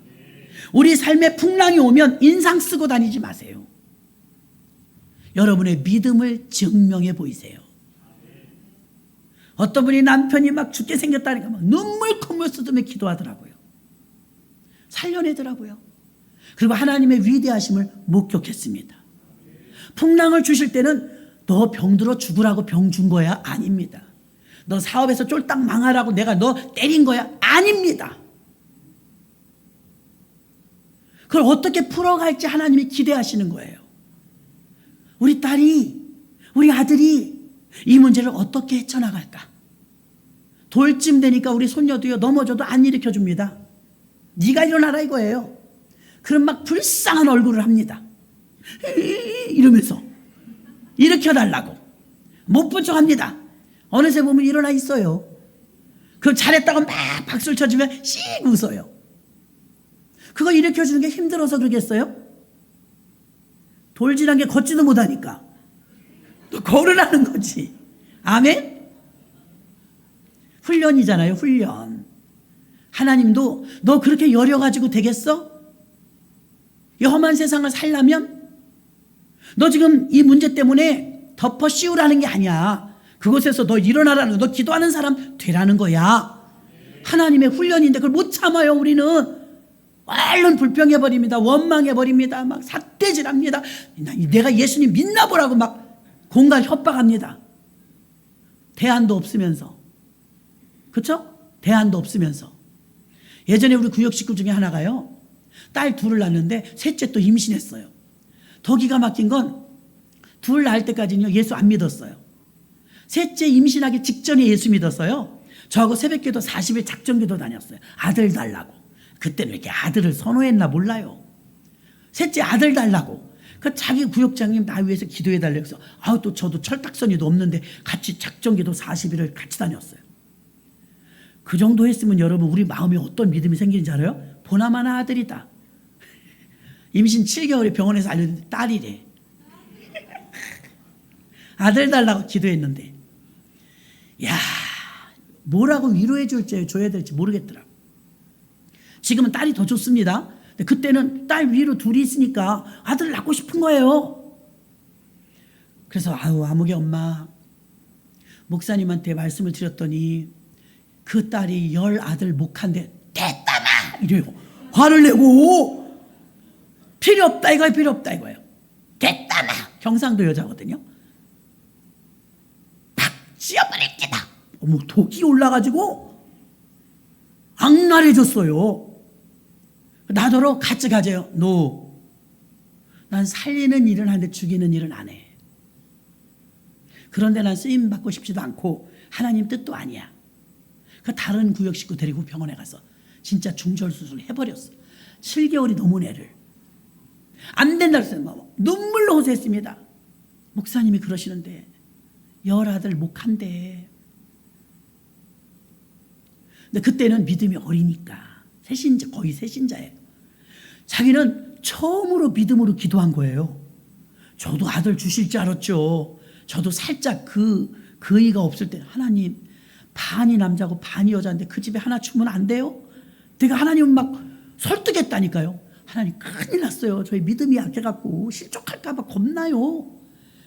우리 삶에 풍랑이 오면 인상 쓰고 다니지 마세요. 여러분의 믿음을 증명해 보이세요. 어떤 분이 남편이 막 죽게 생겼다니까 막 눈물 콧물 쏟으며 기도하더라고요. 살려내더라고요. 그리고 하나님의 위대하심을 목격했습니다. 풍랑을 주실 때는 너 병들어 죽으라고 병 준 거야? 아닙니다. 너 사업에서 쫄딱 망하라고 내가 너 때린 거야? 아닙니다. 그걸 어떻게 풀어갈지 하나님이 기대하시는 거예요. 우리 딸이, 우리 아들이 이 문제를 어떻게 헤쳐나갈까? 돌쯤 되니까 우리 손녀도요, 넘어져도 안 일으켜 줍니다. 네가 일어나라 이거예요. 그럼 막 불쌍한 얼굴을 합니다. 이러면서 일으켜달라고 못 본 척 합니다. 어느새 보면 일어나 있어요. 그럼 잘했다고 막 박수를 쳐주면 씩 웃어요. 그거 일으켜주는 게 힘들어서 그러겠어요? 돌진한 게 걷지도 못하니까 또 걸으라는 거지. 아멘? 훈련이잖아요. 훈련. 하나님도 너 그렇게 여려가지고 되겠어? 이 험한 세상을 살려면 너 지금 이 문제 때문에 덮어 씌우라는 게 아니야. 그곳에서 너 일어나라는 거, 너 기도하는 사람 되라는 거야. 하나님의 훈련인데 그걸 못 참아요. 우리는 얼른 불평해버립니다. 원망해버립니다. 막 삿대질합니다. 내가 예수님 믿나 보라고 막 공갈 협박합니다. 대안도 없으면서. 그렇죠? 대안도 없으면서. 예전에 우리 구역 식구 중에 하나가요, 딸 둘을 낳았는데 셋째 또 임신했어요. 더 기가 막힌 건 둘 낳을 때까지는요 예수 안 믿었어요. 셋째 임신하기 직전에 예수 믿었어요. 저하고 새벽기도 40일 작정기도 다녔어요. 아들 달라고. 그때는 이렇게 아들을 선호했나 몰라요. 셋째 아들 달라고. 그 자기 구역장님 나 위해서 기도해 달라고 해서 또 저도 철딱서니도 없는데 같이 작정기도 40일을 같이 다녔어요. 그 정도 했으면 여러분 우리 마음에 어떤 믿음이 생기는지 알아요? 보나마나 아들이다. 임신 7개월에 병원에서 알려줬는데 딸이래. 아들 달라고 기도했는데 야, 뭐라고 위로해 줄지 줘야 될지 모르겠더라고. 지금은 딸이 더 좋습니다. 근데 그때는 딸 위로 둘이 있으니까 아들 낳고 싶은 거예요. 그래서 아무개 엄마 목사님한테 말씀을 드렸더니 그 딸이 10아들 목한데 됐다마 이래요. 화를 내고 필요 없다 이거예요. 필요 없다 이거예요. 됐다마. 경상도 여자거든요. 팍 씌어버릴 게다. 독이 올라가지고 악랄해졌어요. 나더러 같이 가재요. 노. 난 살리는 일은 하는데 죽이는 일은 안 해. 그런데 난 쓰임 받고 싶지도 않고 하나님 뜻도 아니야. 그 다른 구역 식구 데리고 병원에 가서 진짜 중절 수술을 해버렸어. 7개월이 넘은 애를. 안 된다 그랬어요. 눈물로 호소했습니다. 목사님이 그러시는데 10아들 목한대. 근데 그때는 믿음이 어리니까 거의 새신자예요. 자기는 처음으로 믿음으로 기도한 거예요. 저도 아들 주실 줄 알았죠. 저도 살짝 그 의의가 없을 때 하나님 반이 남자고 반이 여자인데 그 집에 하나 주면 안 돼요? 내가 하나님 막 설득했다니까요. 하나님 큰일 났어요. 저희 믿음이 약해갖고 실족할까 봐 겁나요.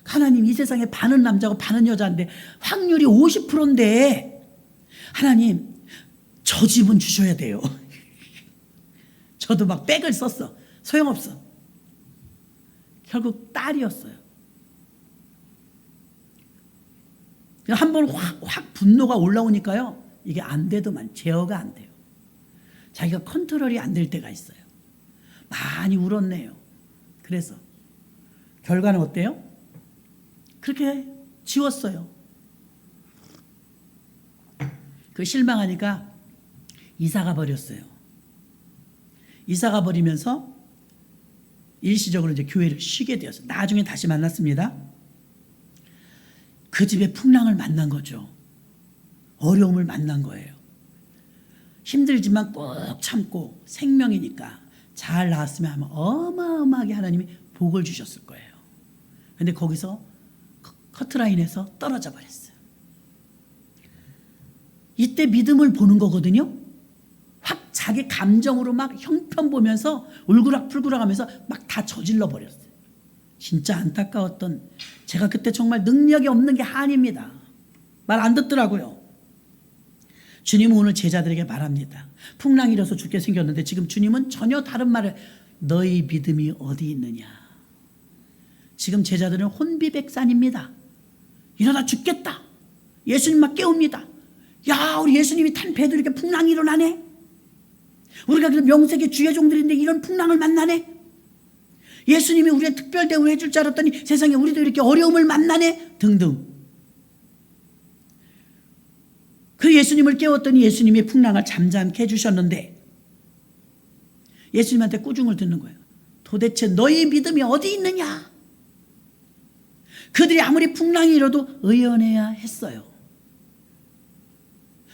하나님 이 세상에 반은 남자고 반은 여자인데 확률이 50%인데 하나님 저 집은 주셔야 돼요. 저도 막 백을 썼어. 소용없어. 결국 딸이었어요. 한번 확 분노가 올라오니까요. 이게 안 되더만 제어가 안 돼요. 자기가 컨트롤이 안 될 때가 있어요. 많이 울었네요. 그래서 결과는 어때요? 그렇게 지웠어요. 그 실망하니까 이사가 버렸어요. 이사가 버리면서 일시적으로 이제 교회를 쉬게 되었어요. 나중에 다시 만났습니다. 그 집에 풍랑을 만난 거죠. 어려움을 만난 거예요. 힘들지만 꼭 참고 생명이니까 잘 나왔으면 아마 어마어마하게 하나님이 복을 주셨을 거예요. 근데 거기서 커트라인에서 떨어져 버렸어요. 이때 믿음을 보는 거거든요. 확 자기 감정으로 막 형편 보면서 울그락불그락 하면서 막 다 저질러 버렸어요. 진짜 안타까웠던, 제가 그때 정말 능력이 없는 게 한입니다. 말 안 듣더라고요. 주님은 오늘 제자들에게 말합니다. 풍랑이 일어서 죽게 생겼는데 지금 주님은 전혀 다른 말을, 너희 믿음이 어디 있느냐. 지금 제자들은 혼비백산입니다. 이러다 죽겠다. 예수님 막 깨웁니다. 야, 우리 예수님이 탄 배도 이렇게 풍랑이 일어나네. 우리가 그 명색의 주의 종들인데 이런 풍랑을 만나네. 예수님이 우리의 특별 대우를 해줄 줄 알았더니 세상에 우리도 이렇게 어려움을 만나네. 등등. 그 예수님을 깨웠더니 예수님이 풍랑을 잠잠케 해주셨는데 예수님한테 꾸중을 듣는 거예요. 도대체 너희 믿음이 어디 있느냐. 그들이 아무리 풍랑이 일어도 의연해야 했어요.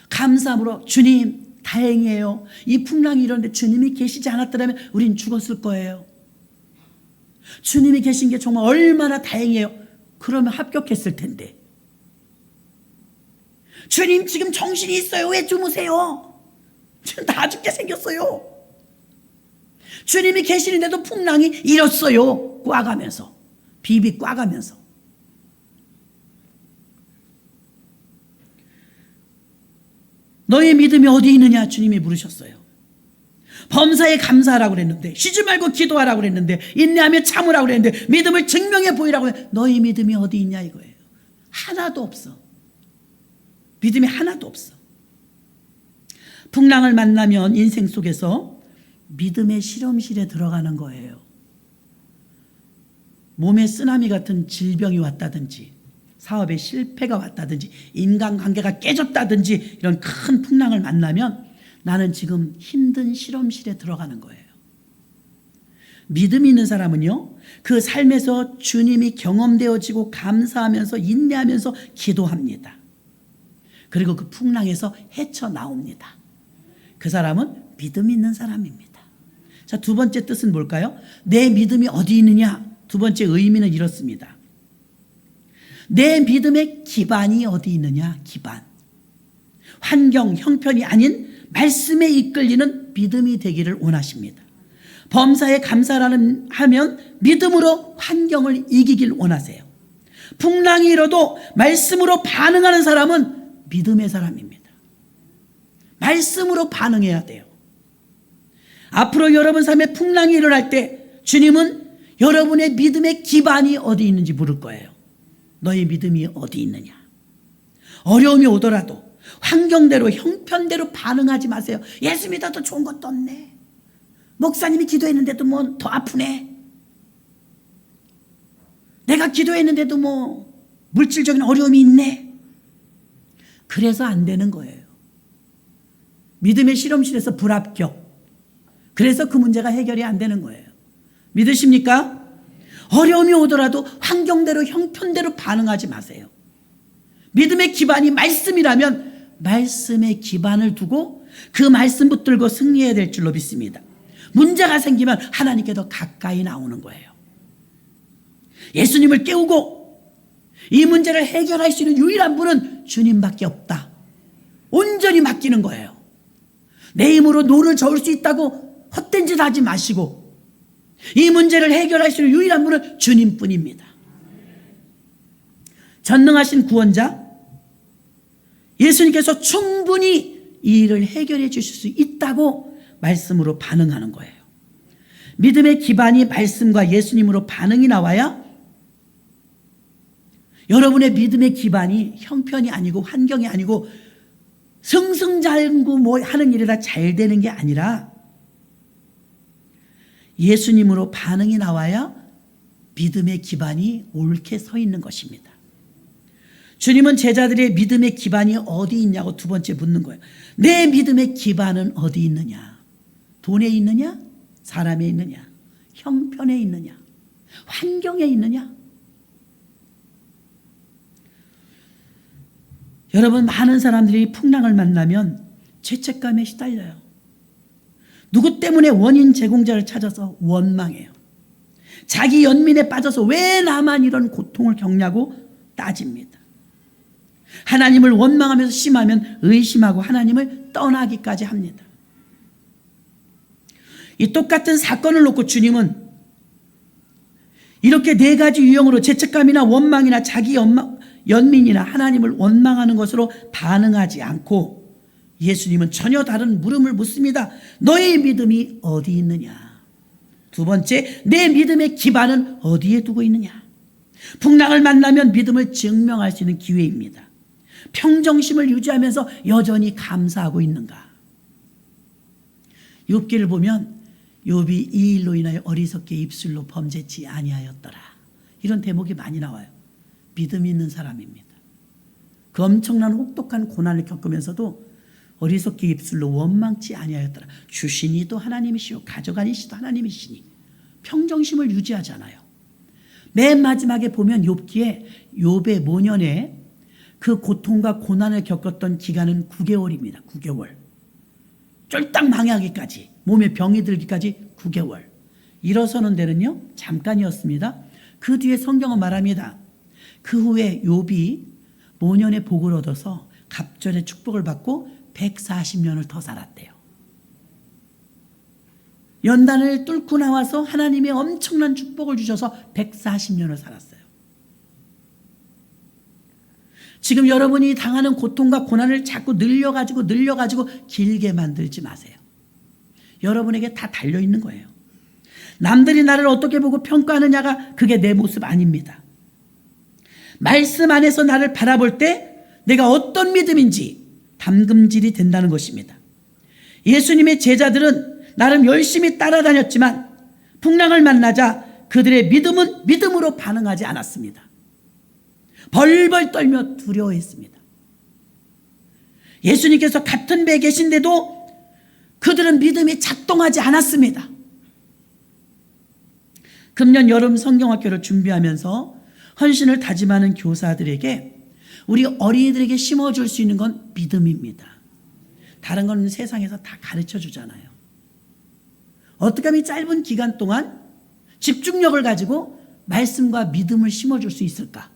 감사함으로 주님 다행이에요. 이 풍랑이 일어났는데 주님이 계시지 않았더라면 우린 죽었을 거예요. 주님이 계신 게 정말 얼마나 다행이에요. 그러면 합격했을 텐데. 주님 지금 정신이 있어요. 왜 주무세요? 지금 다 죽게 생겼어요. 주님이 계시는데도 풍랑이 일었어요. 꽈가면서, 비비 꽈가면서. 너의 믿음이 어디 있느냐 주님이 물으셨어요. 범사에 감사하라고 그랬는데, 쉬지 말고 기도하라고 그랬는데, 인내하며 참으라고 그랬는데, 믿음을 증명해 보이라고 했는데 너의 믿음이 어디 있냐 이거예요. 하나도 없어. 믿음이 하나도 없어. 풍랑을 만나면 인생 속에서 믿음의 실험실에 들어가는 거예요. 몸에 쓰나미 같은 질병이 왔다든지, 사업에 실패가 왔다든지, 인간관계가 깨졌다든지, 이런 큰 풍랑을 만나면 나는 지금 힘든 실험실에 들어가는 거예요. 믿음이 있는 사람은요, 그 삶에서 주님이 경험되어지고 감사하면서 인내하면서 기도합니다. 그리고 그 풍랑에서 헤쳐나옵니다. 그 사람은 믿음 있는 사람입니다. 자, 두 번째 뜻은 뭘까요? 내 믿음이 어디 있느냐? 두 번째 의미는 이렇습니다. 내 믿음의 기반이 어디 있느냐? 기반. 환경, 형편이 아닌 말씀에 이끌리는 믿음이 되기를 원하십니다. 범사에 감사하면 믿음으로 환경을 이기길 원하세요. 풍랑이 일어도 말씀으로 반응하는 사람은 믿음의 사람입니다. 말씀으로 반응해야 돼요. 앞으로 여러분 삶에 풍랑이 일어날 때 주님은 여러분의 믿음의 기반이 어디 있는지 물을 거예요. 너의 믿음이 어디 있느냐. 어려움이 오더라도 환경대로 형편대로 반응하지 마세요. 예수 믿어도 좋은 것도 없네. 목사님이 기도했는데도 뭐 더 아프네. 내가 기도했는데도 뭐 물질적인 어려움이 있네. 그래서 안 되는 거예요. 믿음의 실험실에서 불합격. 그래서 그 문제가 해결이 안 되는 거예요. 믿으십니까? 어려움이 오더라도 환경대로 형편대로 반응하지 마세요. 믿음의 기반이 말씀이라면 말씀의 기반을 두고 그 말씀 붙들고 승리해야 될 줄로 믿습니다. 문제가 생기면 하나님께 더 가까이 나오는 거예요. 예수님을 깨우고 이 문제를 해결할 수 있는 유일한 분은 주님밖에 없다. 온전히 맡기는 거예요. 내 힘으로 노를 저을 수 있다고 헛된 짓 하지 마시고 이 문제를 해결할 수 있는 유일한 분은 주님뿐입니다. 전능하신 구원자 예수님께서 충분히 이 일을 해결해 주실 수 있다고 말씀으로 반응하는 거예요. 믿음의 기반이 말씀과 예수님으로 반응이 나와야 여러분의 믿음의 기반이 형편이 아니고 환경이 아니고 승승장구 뭐 하는 일이 다 잘 되는 게 아니라 예수님으로 반응이 나와야 믿음의 기반이 옳게 서 있는 것입니다. 주님은 제자들의 믿음의 기반이 어디 있냐고 두 번째 묻는 거예요. 내 믿음의 기반은 어디 있느냐? 돈에 있느냐? 사람에 있느냐? 형편에 있느냐? 환경에 있느냐? 여러분, 많은 사람들이 풍랑을 만나면 죄책감에 시달려요. 누구 때문에 원인 제공자를 찾아서 원망해요. 자기 연민에 빠져서 왜 나만 이런 고통을 겪냐고 따집니다. 하나님을 원망하면서 심하면 의심하고 하나님을 떠나기까지 합니다. 이 똑같은 사건을 놓고 주님은 이렇게 네 가지 유형으로 죄책감이나 원망이나 자기 연민이나 하나님을 원망하는 것으로 반응하지 않고 예수님은 전혀 다른 물음을 묻습니다. 너의 믿음이 어디 있느냐? 두 번째, 내 믿음의 기반은 어디에 두고 있느냐? 풍랑을 만나면 믿음을 증명할 수 있는 기회입니다. 평정심을 유지하면서 여전히 감사하고 있는가? 욥기를 보면 욥이 이 일로 인하여 어리석게 입술로 범죄치 아니하였더라, 이런 대목이 많이 나와요. 믿음이 있는 사람입니다. 그 엄청난 혹독한 고난을 겪으면서도 어리석게 입술로 원망치 아니하였더라. 주시니도 하나님이시오 가져가니시도 하나님이시니 평정심을 유지하잖아요. 맨 마지막에 보면 욥기에 욥의 모년에 그 고통과 고난을 겪었던 기간은 9개월입니다. 9개월. 쫄딱 망하기까지, 몸에 병이 들기까지 9개월. 일어서는 데는요 잠깐이었습니다. 그 뒤에 성경은 말합니다. 그 후에 욥이 모년의 복을 얻어서 갑절의 축복을 받고 140년을 더 살았대요. 연단을 뚫고 나와서 하나님의 엄청난 축복을 주셔서 140년을 살았어요. 지금 여러분이 당하는 고통과 고난을 자꾸 늘려가지고 길게 만들지 마세요. 여러분에게 다 달려있는 거예요. 남들이 나를 어떻게 보고 평가하느냐가 그게 내 모습 아닙니다. 말씀 안에서 나를 바라볼 때 내가 어떤 믿음인지 담금질이 된다는 것입니다. 예수님의 제자들은 나름 열심히 따라다녔지만 풍랑을 만나자 그들의 믿음은 믿음으로 반응하지 않았습니다. 벌벌 떨며 두려워했습니다. 예수님께서 같은 배에 계신데도 그들은 믿음이 작동하지 않았습니다. 금년 여름 성경학교를 준비하면서 헌신을 다짐하는 교사들에게 우리 어린이들에게 심어줄 수 있는 건 믿음입니다. 다른 건 세상에서 다 가르쳐 주잖아요. 어떻게 하면 짧은 기간 동안 집중력을 가지고 말씀과 믿음을 심어줄 수 있을까?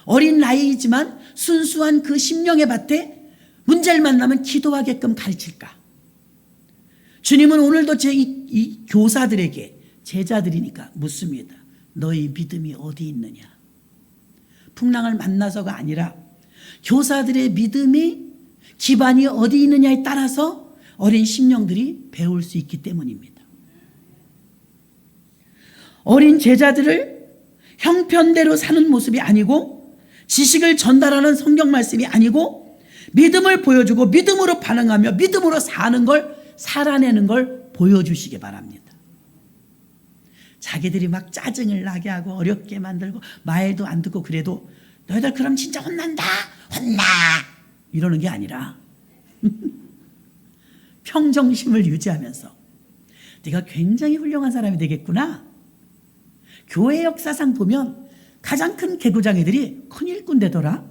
어린 나이이지만 순수한 그 심령의 밭에 문제를 만나면 기도하게끔 가르칠까? 주님은 오늘도 이 교사들에게, 제자들이니까 묻습니다. 너희 믿음이 어디 있느냐? 풍랑을 만나서가 아니라 교사들의 믿음이 기반이 어디 있느냐에 따라서 어린 심령들이 배울 수 있기 때문입니다. 어린 제자들을 형편대로 사는 모습이 아니고 지식을 전달하는 성경 말씀이 아니고 믿음을 보여주고 믿음으로 반응하며 믿음으로 사는 걸, 살아내는 걸 보여주시기 바랍니다. 자기들이 막 짜증을 나게 하고 어렵게 만들고 말도 안 듣고 그래도 너희들 그럼 진짜 혼난다, 혼나, 이러는 게 아니라 평정심을 유지하면서 네가 굉장히 훌륭한 사람이 되겠구나. 교회 역사상 보면 가장 큰 개구장애들이 큰 일꾼 되더라.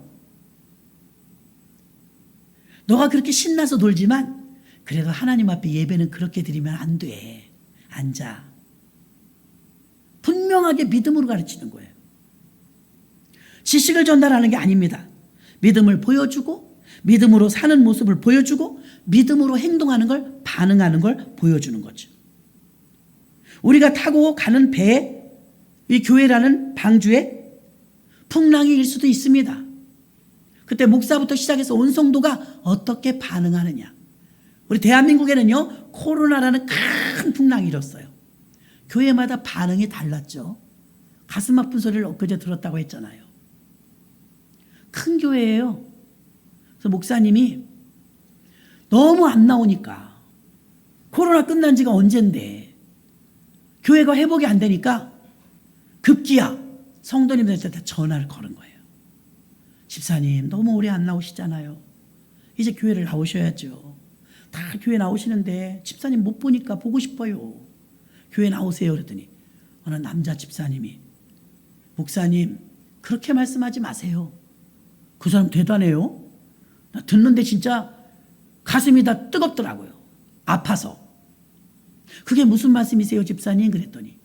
너가 그렇게 신나서 놀지만 그래도 하나님 앞에 예배는 그렇게 드리면 안 돼. 앉아. 분명하게 믿음으로 가르치는 거예요. 지식을 전달하는 게 아닙니다. 믿음을 보여주고 믿음으로 사는 모습을 보여주고 믿음으로 행동하는 걸, 반응하는 걸 보여주는 거죠. 우리가 타고 가는 배에 이 교회라는 방주에 풍랑이 일 수도 있습니다. 그때 목사부터 시작해서 온 성도가 어떻게 반응하느냐. 우리 대한민국에는요 코로나라는 큰 풍랑이 일었어요. 교회마다 반응이 달랐죠. 가슴 아픈 소리를 엊그제 들었다고 했잖아요. 큰 교회예요. 그래서 목사님이 너무 안 나오니까, 코로나 끝난 지가 언젠데 교회가 회복이 안 되니까 급기야 성도님들한테 전화를 걸은 거예요. 집사님 너무 오래 안 나오시잖아요. 이제 교회를 나오셔야죠. 다 교회 나오시는데 집사님 못 보니까 보고 싶어요. 교회 나오세요. 그랬더니 어느 남자 집사님이 목사님 그렇게 말씀하지 마세요. 그 사람 대단해요. 나 듣는데 진짜 가슴이 다 뜨겁더라고요. 아파서. 그게 무슨 말씀이세요 집사님? 그랬더니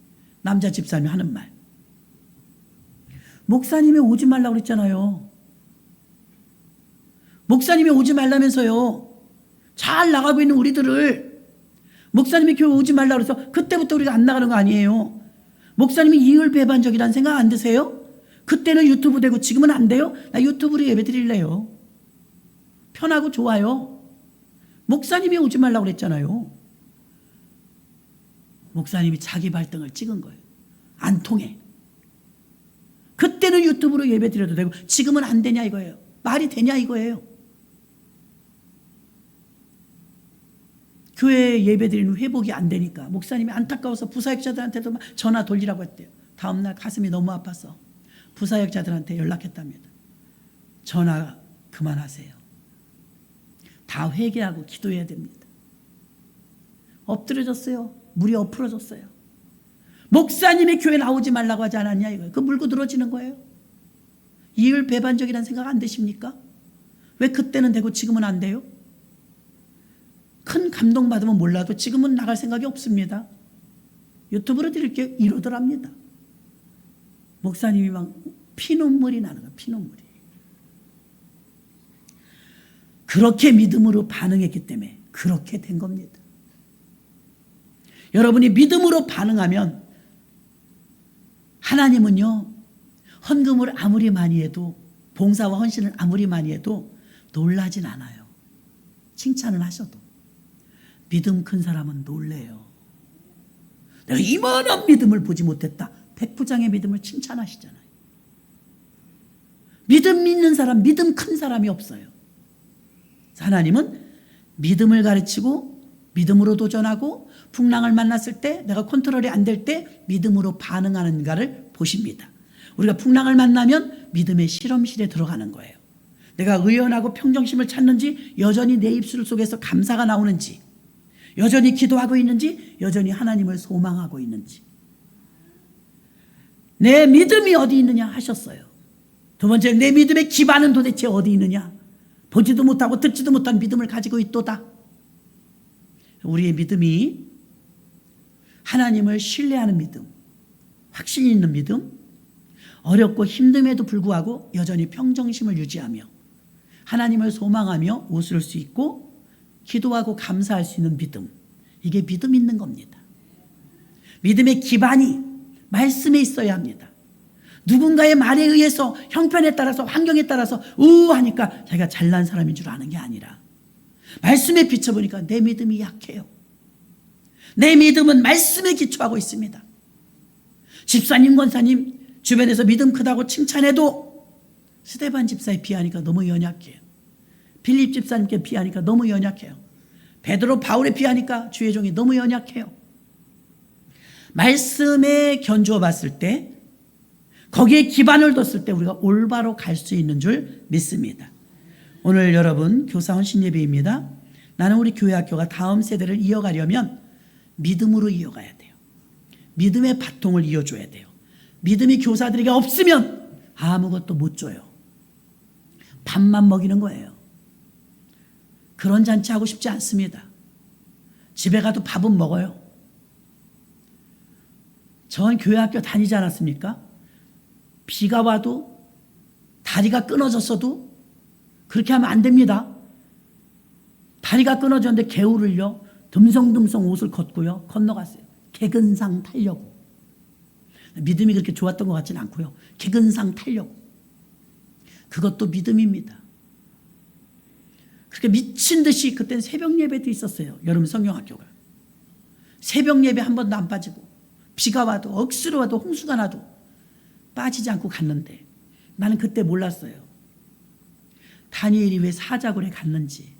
남자 집사님이 하는 말. 목사님이 오지 말라고 그랬잖아요. 목사님이 오지 말라면서요. 잘 나가고 있는 우리들을 목사님이 교회 오지 말라고 그래서 그때부터 우리가 안 나가는 거 아니에요. 목사님이 이율배반적이라는 생각 안 드세요? 그때는 유튜브 되고 지금은 안 돼요? 나 유튜브로 예배 드릴래요. 편하고 좋아요. 목사님이 오지 말라고 그랬잖아요. 목사님이 자기 발등을 찍은 거예요. 안 통해. 그때는 유튜브로 예배 드려도 되고 지금은 안 되냐 이거예요. 말이 되냐 이거예요. 교회 예배 드리는 회복이 안 되니까 목사님이 안타까워서 부사역자들한테도 막 전화 돌리라고 했대요. 다음날 가슴이 너무 아파서 부사역자들한테 연락했답니다. 전화 그만하세요. 다 회개하고 기도해야 됩니다. 엎드려졌어요. 물이 엎으러졌어요. 목사님이 교회 나오지 말라고 하지 않았냐 이거예요. 그 물고 늘어지는 거예요. 이율배반적이라는 생각 안 드십니까? 왜 그때는 되고 지금은 안 돼요? 큰 감동받으면 몰라도 지금은 나갈 생각이 없습니다. 유튜브로 드릴게요. 이러더랍니다. 목사님이 막 피눈물이 나는 거예요. 피눈물이. 그렇게 믿음으로 반응했기 때문에 그렇게 된 겁니다. 여러분이 믿음으로 반응하면 하나님은요. 헌금을 아무리 많이 해도 봉사와 헌신을 아무리 많이 해도 놀라진 않아요. 칭찬을 하셔도. 믿음 큰 사람은 놀래요. 내가 이만한 믿음을 보지 못했다. 백부장의 믿음을 칭찬하시잖아요. 믿음 있는 사람, 믿음 큰 사람이 없어요. 하나님은 믿음을 가르치고 믿음으로 도전하고 풍랑을 만났을 때 내가 컨트롤이 안 될 때 믿음으로 반응하는가를 보십니다. 우리가 풍랑을 만나면 믿음의 실험실에 들어가는 거예요. 내가 의연하고 평정심을 찾는지 여전히 내 입술 속에서 감사가 나오는지 여전히 기도하고 있는지 여전히 하나님을 소망하고 있는지 내 믿음이 어디 있느냐 하셨어요. 두 번째 내 믿음의 기반은 도대체 어디 있느냐. 보지도 못하고 듣지도 못한 믿음을 가지고 있도다. 우리의 믿음이 하나님을 신뢰하는 믿음, 확신 있는 믿음, 어렵고 힘듦에도 불구하고 여전히 평정심을 유지하며 하나님을 소망하며 웃을 수 있고 기도하고 감사할 수 있는 믿음. 이게 믿음 있는 겁니다. 믿음의 기반이 말씀에 있어야 합니다. 누군가의 말에 의해서 형편에 따라서 환경에 따라서 하니까 자기가 잘난 사람인 줄 아는 게 아니라 말씀에 비춰보니까 내 믿음이 약해요. 내 믿음은 말씀에 기초하고 있습니다. 집사님, 권사님 주변에서 믿음 크다고 칭찬해도 스데반 집사에 비하니까 너무 연약해요. 빌립 집사님께 비하니까 너무 연약해요. 베드로, 바울에 비하니까 주의 종이 너무 연약해요. 말씀에 견주어 봤을 때 거기에 기반을 뒀을 때 우리가 올바로 갈 수 있는 줄 믿습니다. 오늘 여러분 교사 헌신 예배입니다. 나는 우리 교회 학교가 다음 세대를 이어가려면 믿음으로 이어가야 돼요. 믿음의 바통을 이어줘야 돼요. 믿음이 교사들에게 없으면 아무것도 못 줘요. 밥만 먹이는 거예요. 그런 잔치 하고 싶지 않습니다. 집에 가도 밥은 먹어요. 전 교회 학교 다니지 않았습니까? 비가 와도 다리가 끊어졌어도 그렇게 하면 안 됩니다. 다리가 끊어졌는데 개울을요 듬성듬성 옷을 걷고요 건너갔어요. 개근상 타려고. 믿음이 그렇게 좋았던 것 같지는 않고요. 개근상 타려고. 그것도 믿음입니다. 그렇게 미친 듯이 그때는 새벽 예배도 있었어요. 여름 성경학교가. 새벽 예배 한 번도 안 빠지고 비가 와도 억수로 와도 홍수가 나도 빠지지 않고 갔는데 나는 그때 몰랐어요. 다니엘이 왜 사자굴에 갔는지,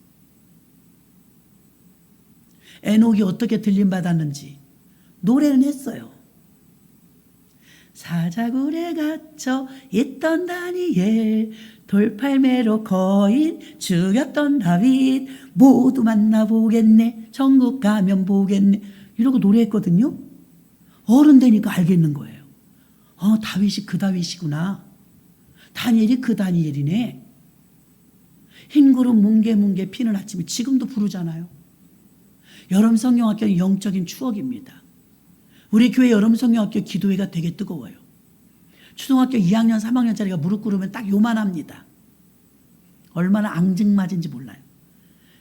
에녹이 어떻게 들림받았는지 노래는 했어요. 사자굴에 갇혀 있던 다니엘, 돌팔매로 거인 죽였던 다윗, 모두 만나보겠네, 천국 가면 보겠네, 이러고 노래했거든요. 어른 되니까 알겠는 거예요. 다윗이 그 다윗이구나, 다니엘이 그 다니엘이네. 흰구름 뭉게뭉게 피는 아침에 지금도 부르잖아요. 여름 성경학교는 영적인 추억입니다. 우리 교회 여름 성경학교 기도회가 되게 뜨거워요. 초등학교 2학년 3학년짜리가 무릎 꿇으면 딱 요만합니다. 얼마나 앙증맞은지 몰라요.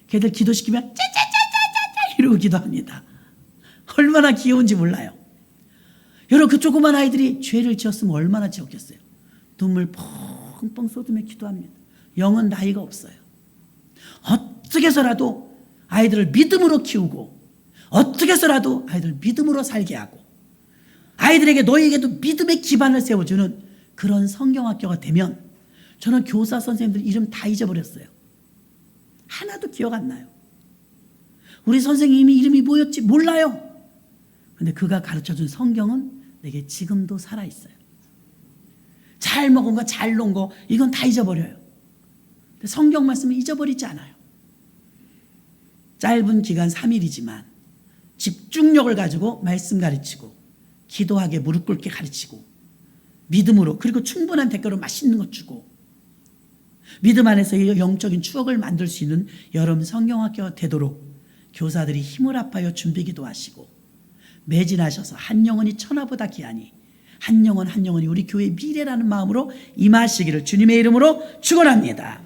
걔들 기도시키면 짜짜짜짜짜짜 이러고 기도합니다. 얼마나 귀여운지 몰라요. 여러분, 그 조그만 아이들이 죄를 지었으면 얼마나 지었겠어요. 눈물 펑펑 쏟으며 기도합니다. 영은 나이가 없어요. 어떻게 해서라도 아이들을 믿음으로 키우고, 어떻게 해서라도 아이들을 믿음으로 살게 하고, 아이들에게 너희에게도 믿음의 기반을 세워주는 그런 성경학교가 되면, 저는 교사 선생님들 이름 다 잊어버렸어요. 하나도 기억 안 나요. 우리 선생님이 이름이 뭐였지 몰라요. 근데 그가 가르쳐준 성경은 내게 지금도 살아있어요. 잘 먹은 거, 잘 논 거, 이건 다 잊어버려요. 근데 성경 말씀은 잊어버리지 않아요. 짧은 기간 3일이지만 집중력을 가지고 말씀 가르치고, 기도하게 무릎 꿇게 가르치고, 믿음으로, 그리고 충분한 대가로 맛있는 것 주고, 믿음 안에서 영적인 추억을 만들 수 있는 여름 성경학교가 되도록 교사들이 힘을 합하여 준비기도 하시고, 매진하셔서 한 영혼이 천하보다 귀하니 한 영혼 한 영혼이 우리 교회의 미래라는 마음으로 임하시기를 주님의 이름으로 축원합니다.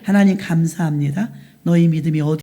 하나님 감사합니다. 너희 믿음이 어디